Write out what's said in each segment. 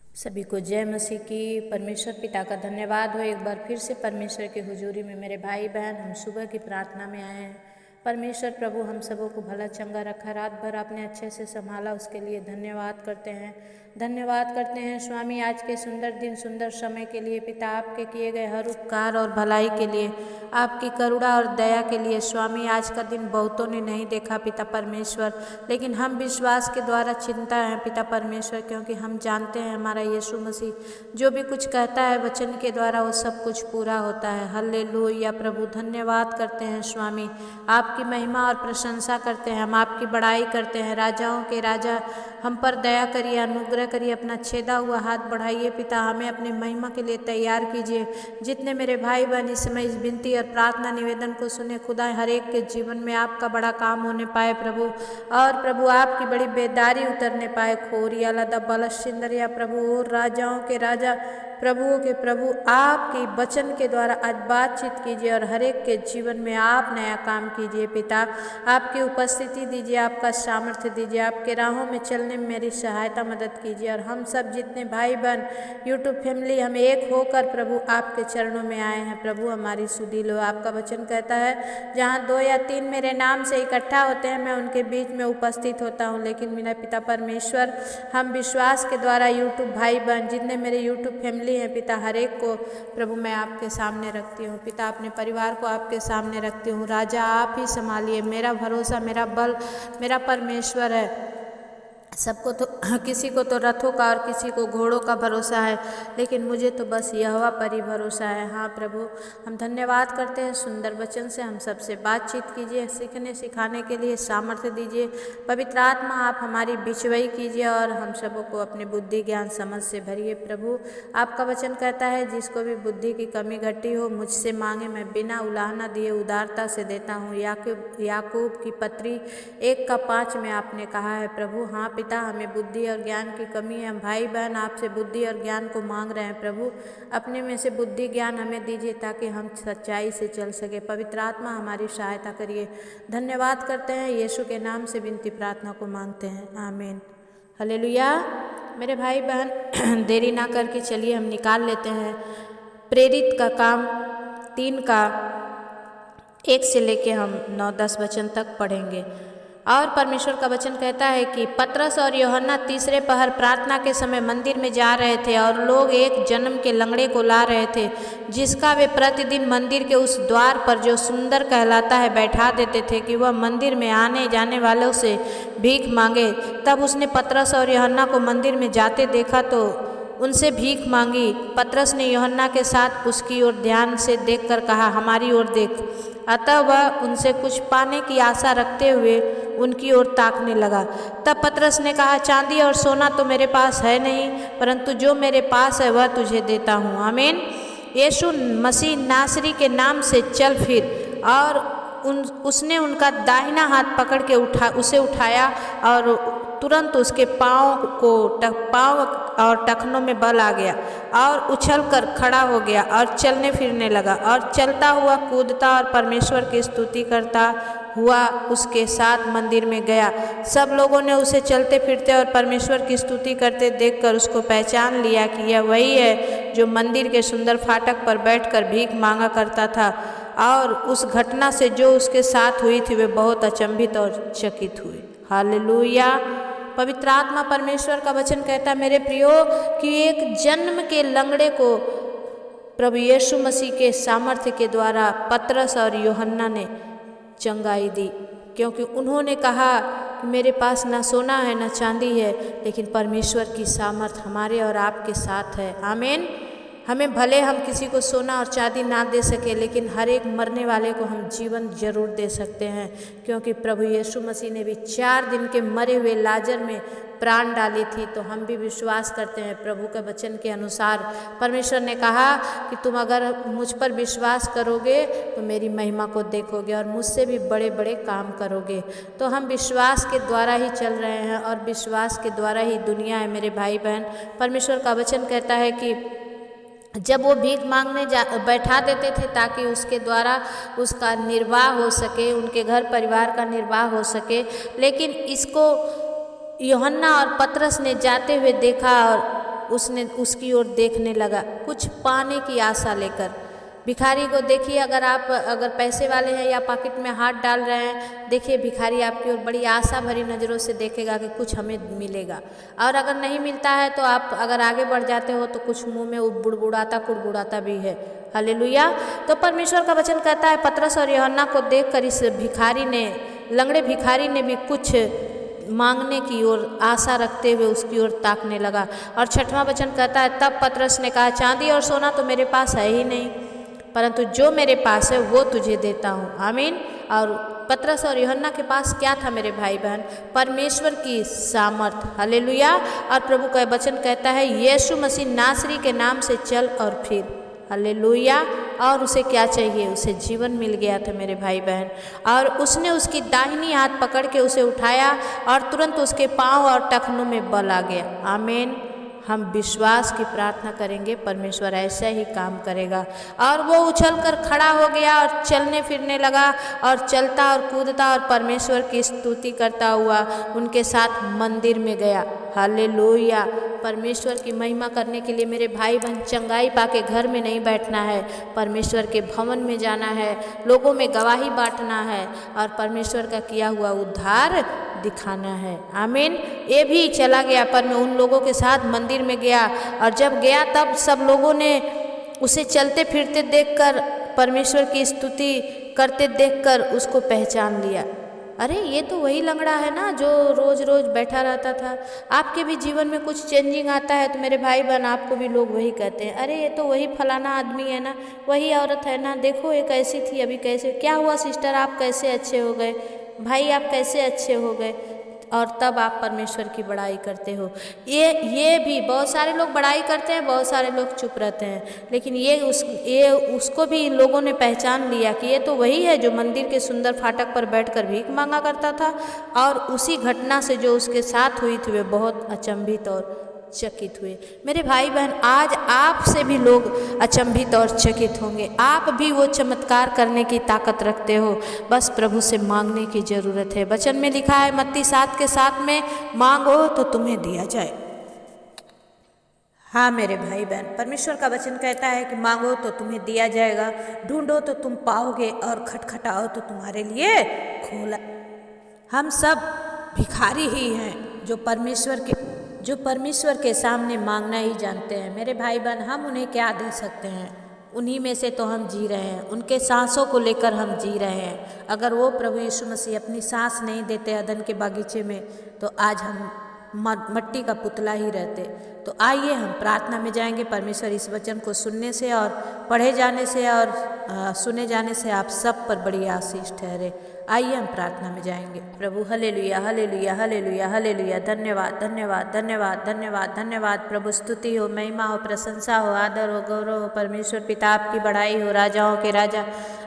सभी को जय मसीह की। परमेश्वर पिता का धन्यवाद हो। एक बार फिर से परमेश्वर की हुजूरी में मेरे भाई बहन हम सुबह की प्रार्थना में आए हैं। परमेश्वर प्रभु हम सबों को भला चंगा रखा, रात भर आपने अच्छे से संभाला, उसके लिए धन्यवाद करते हैं। धन्यवाद करते हैं स्वामी आज के सुंदर दिन, सुंदर समय के लिए। पिता आपके किए गए हर उपकार और भलाई के लिए, आपकी करुणा और दया के लिए। स्वामी आज का दिन बहुतों ने नहीं देखा पिता परमेश्वर, लेकिन हम विश्वास के द्वारा चिंता हैं पिता परमेश्वर, क्योंकि हम जानते हैं हमारा यीशु मसीह जो भी कुछ कहता है वचन के द्वारा वो सब कुछ पूरा होता है। हालेलुया प्रभु, धन्यवाद करते हैं स्वामी, आपकी महिमा और प्रशंसा करते हैं, हम आपकी बड़ाई करते हैं। राजाओं के राजा हम पर दया करिए, अनुग्रह करिए, अपना छेदा हुआ हाथ बढ़ाइए पिता, हमें अपनी महिमा के लिए तैयार कीजिए। जितने मेरे भाई बहन इस समय इस विनती और प्रार्थना निवेदन को सुने, खुदा हर एक के जीवन में आपका बड़ा काम होने पाए प्रभु, और प्रभु आपकी बड़ी बेदारी उतरने पाए। खोरिया लदा बलशिंदरिया प्रभु, और राजाओं के राजा प्रभुओं के प्रभु आपके वचन के द्वारा आज बातचीत कीजिए और हर एक के जीवन में आप नया काम कीजिए पिता। आपकी उपस्थिति दीजिए, आपका सामर्थ्य दीजिए, आपके राहों में चलने में मेरी सहायता मदद कीजिए। और हम सब जितने भाई बहन यूट्यूब फैमिली हम एक होकर प्रभु आपके चरणों में आए हैं। प्रभु हमारी सुधी लो। आपका वचन कहता है जहाँ 2 या 3 मेरे नाम से इकट्ठा होते हैं मैं उनके बीच में उपस्थित होता हूँ। लेकिन मेरा पिता परमेश्वर हम विश्वास के द्वारा यूट्यूब भाई बहन जितने मेरे यूट्यूब फैमिली हैं पिता, हर एक को प्रभु मैं आपके सामने रखती हूँ पिता, अपने परिवार को आपके सामने रखती हूँ। राजा आप ही संभालिए, मेरा भरोसा, मेरा बल, मेरा परमेश्वर है। सबको तो किसी को तो रथों का और किसी को घोड़ों का भरोसा है, लेकिन मुझे तो बस यहोवा पर ही भरोसा है। हाँ प्रभु, हम धन्यवाद करते हैं सुंदर वचन से हम सबसे बातचीत कीजिए, सीखने सिखाने के लिए सामर्थ्य दीजिए। पवित्र आत्मा आप हमारी बिचवई कीजिए और हम सबों को अपने बुद्धि ज्ञान समझ से भरिए। प्रभु आपका वचन कहता है जिसको भी बुद्धि की कमी घटी हो मुझसे मांगे, मैं बिना उलाहना दिए उदारता से देता हूँ। याकूब की पत्री 1:5 में आपने कहा है प्रभु। हाँ पिता, हमें बुद्धि और ज्ञान की कमी है, हम भाई बहन आपसे बुद्धि और ज्ञान को मांग रहे हैं प्रभु। अपने में से बुद्धि ज्ञान हमें दीजिए ताकि हम सच्चाई से चल सके। पवित्र आत्मा हमारी सहायता करिए। धन्यवाद करते हैं, यीशु के नाम से विनती प्रार्थना को मांगते हैं, आमीन। हालेलुया। मेरे भाई बहन देरी ना करके चलिए हम निकाल लेते हैं प्रेरित का काम 3 का 1 से लेके हम 9-10 वचन तक पढ़ेंगे। और परमेश्वर का वचन कहता है कि पतरस और यूहन्ना तीसरे पहर प्रार्थना के समय मंदिर में जा रहे थे और लोग एक जन्म के लंगड़े को ला रहे थे, जिसका वे प्रतिदिन मंदिर के उस द्वार पर जो सुंदर कहलाता है बैठा देते थे कि वह मंदिर में आने जाने वालों से भीख मांगे। तब उसने पतरस और यूहन्ना को मंदिर में जाते देखा तो उनसे भीख मांगी। पतरस ने यूहन्ना के साथ उसकी ओर ध्यान से देखकर कहा, हमारी ओर देख। अतः वह उनसे कुछ पाने की आशा रखते हुए उनकी ओर ताकने लगा। तब पतरस ने कहा, चांदी और सोना तो मेरे पास है नहीं, परंतु जो मेरे पास है वह तुझे देता हूँ। आमीन। यीशु मसीह नासरी के नाम से चल फिर, और उसने उनका दाहिना हाथ पकड़ के उसे उठाया और तुरंत उसके पाँव और टखनों में बल आ गया और उछलकर खड़ा हो गया और चलने फिरने लगा और चलता हुआ कूदता और परमेश्वर की स्तुति करता हुआ उसके साथ मंदिर में गया। सब लोगों ने उसे चलते फिरते और परमेश्वर की स्तुति करते देखकर उसको पहचान लिया कि यह वही है जो मंदिर के सुंदर फाटक पर बैठकर भीख मांगा करता था। और उस घटना से जो उसके साथ हुई थी वे बहुत अचंभित और चकित हुए। हालेलुया। पवित्र आत्मा परमेश्वर का वचन कहता है मेरे प्रियो कि एक जन्म के लंगड़े को प्रभु यीशु मसीह के सामर्थ्य के द्वारा पतरस और यूहन्ना ने चंगाई दी, क्योंकि उन्होंने कहा कि मेरे पास ना सोना है ना चांदी है, लेकिन परमेश्वर की सामर्थ हमारे और आपके साथ है। आमीन। हमें भले हम किसी को सोना और चांदी ना दे सके, लेकिन हर एक मरने वाले को हम जीवन जरूर दे सकते हैं, क्योंकि प्रभु यीशु मसीह ने भी 4 दिन के मरे हुए लाजर में प्राण डाली थी। तो हम भी विश्वास करते हैं प्रभु के वचन के अनुसार। परमेश्वर ने कहा कि तुम अगर मुझ पर विश्वास करोगे तो मेरी महिमा को देखोगे और मुझसे भी बड़े बड़े काम करोगे। तो हम विश्वास के द्वारा ही चल रहे हैं और विश्वास के द्वारा ही दुनिया है मेरे भाई बहन। परमेश्वर का वचन कहता है कि जब वो भीख मांगने बैठा देते थे ताकि उसके द्वारा उसका निर्वाह हो सके, उनके घर परिवार का निर्वाह हो सके, लेकिन इसको यूहन्ना और पतरस ने जाते हुए देखा और उसने उसकी ओर देखने लगा, कुछ पाने की आशा लेकर। भिखारी को देखिए, अगर पैसे वाले हैं या पॉकेट में हाथ डाल रहे हैं, देखिए भिखारी आपकी ओर बड़ी आशा भरी नज़रों से देखेगा कि कुछ हमें मिलेगा। और अगर नहीं मिलता है तो आप अगर आगे बढ़ जाते हो तो कुछ मुंह में बुड़बुड़ाता कुड़बुड़ाता भी है। हालेलुया। तो परमेश्वर का वचन कहता है, पतरस और यूहन्ना को देखकर इस लंगड़े भिखारी ने भी कुछ मांगने की ओर आशा रखते हुए उसकी ओर ताकने लगा। और 6वां वचन कहता है, तब पतरस ने कहा, चांदी और सोना तो मेरे पास है ही नहीं, परंतु जो मेरे पास है वो तुझे देता हूँ। आमीन। और पतरस और यूहन्ना के पास क्या था मेरे भाई बहन? परमेश्वर की सामर्थ। हालेलुया। और प्रभु का वचन कहता है, यीशु मसीह नासरी के नाम से चल और फिर। हालेलुया। और उसे क्या चाहिए? उसे जीवन मिल गया था मेरे भाई बहन। और उसने उसकी दाहिनी हाथ पकड़ के उसे उठाया और तुरंत उसके पांव और टखनों में बल आ गया। आमीन। हम विश्वास की प्रार्थना करेंगे, परमेश्वर ऐसा ही काम करेगा। और वो उछलकर खड़ा हो गया और चलने फिरने लगा और चलता और कूदता और परमेश्वर की स्तुति करता हुआ उनके साथ मंदिर में गया। हालेलुया। परमेश्वर की महिमा करने के लिए मेरे भाई बहन चंगाई पाके घर में नहीं बैठना है, परमेश्वर के भवन में जाना है, लोगों में गवाही बांटना है और परमेश्वर का किया हुआ उद्धार दिखाना है। आमीन। ये भी चला गया, पर मैं उन लोगों के साथ मंदिर में गया और जब गया तब सब लोगों ने उसे चलते फिरते देखकर, परमेश्वर की स्तुति करते देखकर उसको पहचान लिया। अरे ये तो वही लंगड़ा है ना जो रोज़ रोज़ बैठा रहता था। आपके भी जीवन में कुछ चेंजिंग आता है तो मेरे भाई बहन आपको भी लोग वही कहते हैं, अरे ये तो वही फलाना आदमी है ना, वही औरत है ना, देखो ये कैसी थी अभी कैसे, क्या हुआ सिस्टर आप कैसे अच्छे हो गए, भाई आप कैसे अच्छे हो गए। और तब आप परमेश्वर की बड़ाई करते हो। ये भी बहुत सारे लोग बड़ाई करते हैं, बहुत सारे लोग चुप रहते हैं, लेकिन ये उसको भी इन लोगों ने पहचान लिया कि ये तो वही है जो मंदिर के सुंदर फाटक पर बैठकर भीख मांगा करता था। और उसी घटना से जो उसके साथ हुई थी वे बहुत अचंभित और चकित हुए। मेरे भाई बहन, आज आपसे भी लोग अचंभित और चकित होंगे। आप भी वो चमत्कार करने की ताकत रखते हो, बस प्रभु से मांगने की जरूरत है। वचन में लिखा है मत्ती 7:7 में, मांगो तो तुम्हें दिया जाए। हाँ मेरे भाई बहन, परमेश्वर का वचन कहता है कि मांगो तो तुम्हें दिया जाएगा, ढूंढो तो तुम पाओगे और खटखटाओ तो तुम्हारे लिए खोला। हम सब भिखारी ही हैं जो परमेश्वर के सामने मांगना ही जानते हैं। मेरे भाई बहन, हम उन्हें क्या दे सकते हैं? उन्हीं में से तो हम जी रहे हैं, उनके सांसों को लेकर हम जी रहे हैं। अगर वो प्रभु यीशु मसीह अपनी सांस नहीं देते अदन के बागीचे में तो आज हम मट्टी का पुतला ही रहते। तो आइए हम प्रार्थना में जाएंगे। परमेश्वर इस वचन को सुनने से और पढ़े जाने से और सुने जाने से आप सब पर बड़ी आशीष ठहरे। आइए हम प्रार्थना में जाएंगे। प्रभु हालेलुया हालेलुया हालेलुया हालेलुया। धन्यवाद धन्यवाद धन्यवाद धन्यवाद धन्यवाद प्रभु। स्तुति हो, महिमा हो, प्रशंसा हो, आदर हो, गौरव हो। परमेश्वर पिता आपकी बड़ाई हो, राजाओं के राजा।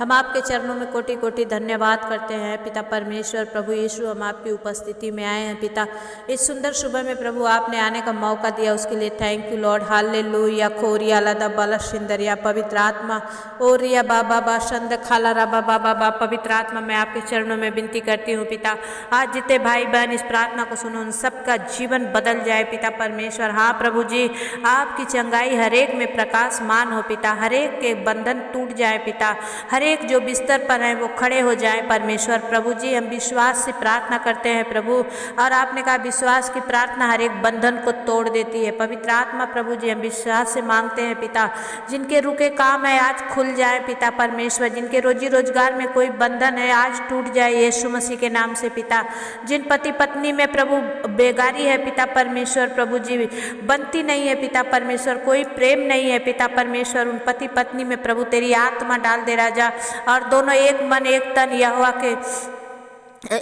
हम आपके चरणों में कोटि कोटि धन्यवाद करते हैं पिता परमेश्वर। प्रभु यीशु, हम आपकी उपस्थिति में आए हैं पिता। इस सुंदर सुबह में प्रभु आपने आने का मौका दिया, उसके लिए थैंक यू लॉर्ड। हालेलुया। खोरिया लदा बाला शिंदरिया। पवित्र आत्मा ओरिया बाबा बा शंद खाला राबा बाबा बा। पवित्र आत्मा मैं आपके चरणों में विनती करती हूँ पिता, आज जितने भाई बहन इस प्रार्थना को सुनो उन सबका जीवन बदल जाए पिता परमेश्वर। हाँ प्रभु जी, आपकी चंगाई हरेक में प्रकाशमान हो पिता, हरेक के बंधन टूट जाए पिता, हरेक जो बिस्तर पर हैं वो खड़े हो जाए परमेश्वर। प्रभु जी, हम विश्वास से प्रार्थना करते हैं प्रभु, और आपने कहा विश्वास की प्रार्थना हर एक बंधन को तोड़ देती है। पवित्र आत्मा प्रभु जी, हम विश्वास से मांगते हैं पिता, जिनके रुके काम है आज खुल जाए पिता परमेश्वर, जिनके रोजी रोजगार में कोई बंधन है आज टूट जाए यीशु मसीह के नाम से पिता। जिन पति पत्नी में प्रभु बेगारी है पिता परमेश्वर, प्रभु जी बनती नहीं है पिता परमेश्वर, कोई प्रेम नहीं है पिता परमेश्वर, उन पति पत्नी में प्रभु तेरी आत्मा डाल दे राजा, और दोनों एक मन एक तन यहोवा के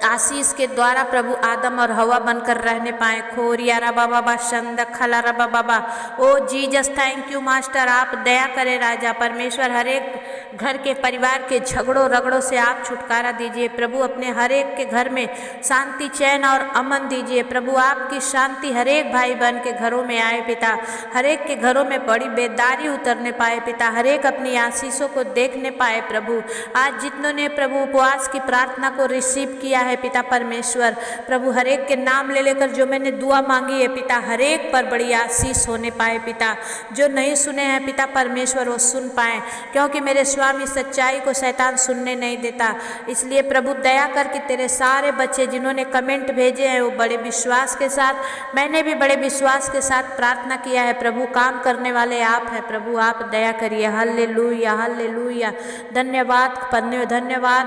आशीष के द्वारा प्रभु आदम और हवा बनकर रहने पाए। खोरिया रबा बाबा शंद खला रबा बाबा। ओ जीजस, थैंक यू मास्टर, आप दया करें राजा परमेश्वर। हर एक घर के परिवार के झगड़ों रगड़ों से आप छुटकारा दीजिए प्रभु। अपने हर एक के घर में शांति, चैन और अमन दीजिए प्रभु। आपकी शांति हर एक भाई बहन के घरों में आए पिता। हर एक के घरों में बड़ी बेदारी उतरने पाए पिता। हर एक अपनी आशीषों को देखने पाए प्रभु। आज जितनों ने प्रभु उपवास की प्रार्थना को रिसीव किया है पिता परमेश्वर, प्रभु हर एक के नाम ले लेकर जो मैंने दुआ मांगी है पिता, हर एक पर बड़ी आशीष होने पाए पिता। जो नहीं सुने हैं पिता परमेश्वर वो सुन पाए, क्योंकि मेरे स्वामी सच्चाई को शैतान सुनने नहीं देता। इसलिए प्रभु दया करके तेरे सारे बच्चे जिन्होंने कमेंट भेजे हैं वो बड़े विश्वास के साथ, मैंने भी बड़े विश्वास के साथ प्रार्थना किया है प्रभु। काम करने वाले आप हैं प्रभु, आप दया करिए। Hallelujah hallelujah. धन्यवाद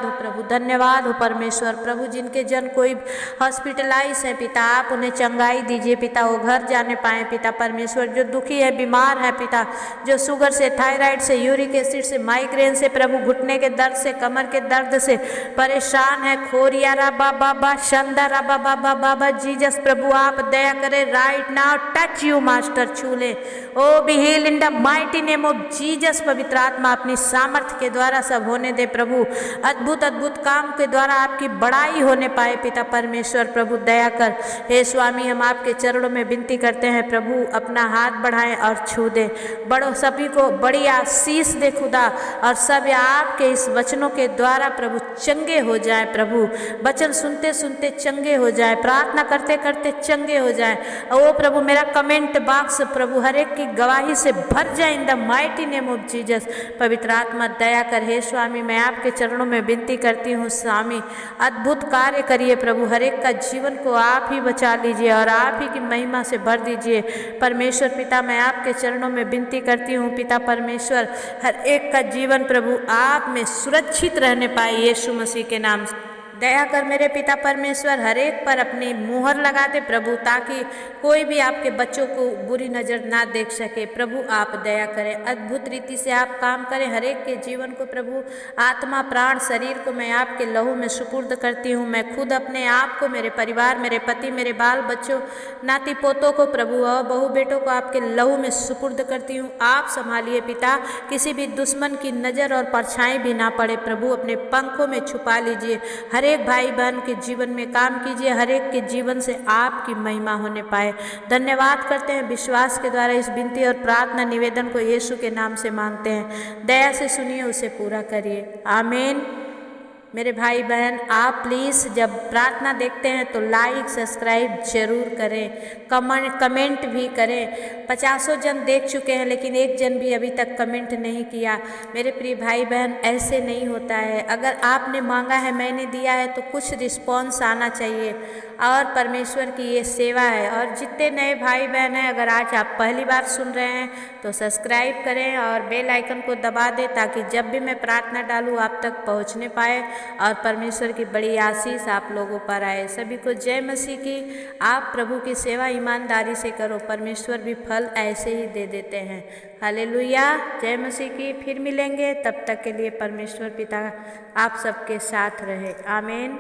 हो प्रभु, धन्यवाद हो परमेश्वर। प्रभु जिनके जन कोई हॉस्पिटलाइज है पिता, आप उन्हें चंगाई दीजिए पिता, वो घर जाने पाए पिता परमेश्वर। जो दुखी है, बीमार है पिता, जो शुगर से, थायराइड से, यूरिक एसिड से, माइग्रेन से प्रभु, घुटने के दर्द से, कमर के दर्द से परेशान है, खोरिया राबा बाबा शंदा राबा बाबा बाबा जीजस प्रभु आप दया करें। Right now touch you master, छू ले। O be heal in the mighty name of Jesus. पवित्र आत्मा अपनी सामर्थ्य के द्वारा सब होने दे प्रभु। अद्भुत अद्भुत काम के द्वारा आपकी बड़ाई होने पाए पिता परमेश्वर। प्रभु दया कर। हे स्वामी हम आपके चरणों में विनती करते हैं प्रभु, अपना हाथ बढ़ाएं और छू दे। बड़ों सभी को बड़ी आशीष दे खुदा, और सब आपके इस वचनों के द्वारा प्रभु चंगे हो जाए प्रभु। वचन सुनते सुनते चंगे हो जाए, प्रार्थना करते करते चंगे हो जाए। ओ प्रभु मेरा कमेंट बॉक्स प्रभु हर एक की गवाही से भर जाए इन the mighty name of Jesus. पवित्र आत्मा दया कर। हे स्वामी मैं आपके चरणों में विनती करती हूँ स्वामी, अद्भुत कार्य करिए प्रभु। हर एक का जीवन को आप ही बचा लीजिए और आप ही की महिमा से भर दीजिए परमेश्वर पिता। मैं आपके चरणों में विनती करती हूँ पिता परमेश्वर, हर एक का जीवन प्रभु आप में सुरक्षित रहने पाए यीशु मसीह के नाम से। दया कर मेरे पिता परमेश्वर, हर एक पर अपनी मुहर लगा दे प्रभु, ताकि कोई भी आपके बच्चों को बुरी नज़र ना देख सके प्रभु। आप दया करें, अद्भुत रीति से आप काम करें हर एक के जीवन को प्रभु। आत्मा प्राण शरीर को मैं आपके लहू में सुपुर्द करती हूँ। मैं खुद अपने आप को, मेरे परिवार, मेरे पति, मेरे बाल बच्चों, नाती पोतों को प्रभु और बहू बेटों को आपके लहू में सुपुर्द करती हूँ। आप संभालिए पिता, किसी भी दुश्मन की नज़र और परछाई भी ना पड़े प्रभु। अपने पंखों में छुपा लीजिए। हर एक भाई बहन के जीवन में काम कीजिए, हर एक के जीवन से आपकी महिमा होने पाए। धन्यवाद करते हैं, विश्वास के द्वारा इस विनती और प्रार्थना निवेदन को यीशु के नाम से मांगते हैं। दया से सुनिए, उसे पूरा करिए, आमीन। मेरे भाई बहन आप प्लीज़ जब प्रार्थना देखते हैं तो लाइक सब्सक्राइब जरूर करें, कमेंट भी करें। 50 जन देख चुके हैं लेकिन एक जन भी अभी तक कमेंट नहीं किया। मेरे प्रिय भाई बहन ऐसे नहीं होता है। अगर आपने मांगा है, मैंने दिया है, तो कुछ रिस्पॉन्स आना चाहिए, और परमेश्वर की ये सेवा है। और जितने नए भाई बहन हैं, अगर आज आप पहली बार सुन रहे हैं तो सब्सक्राइब करें और बेल आइकन को दबा दें, ताकि जब भी मैं प्रार्थना डालूँ आप तक पहुँचने पाए और परमेश्वर की बड़ी आशीष आप लोगों पर आए। सभी को जय मसीह की। आप प्रभु की सेवा ईमानदारी से करो, परमेश्वर भी फल ऐसे ही दे देते हैं। हालेलुया, जय मसीह की। फिर मिलेंगे, तब तक के लिए परमेश्वर पिता आप सबके साथ रहे, आमीन।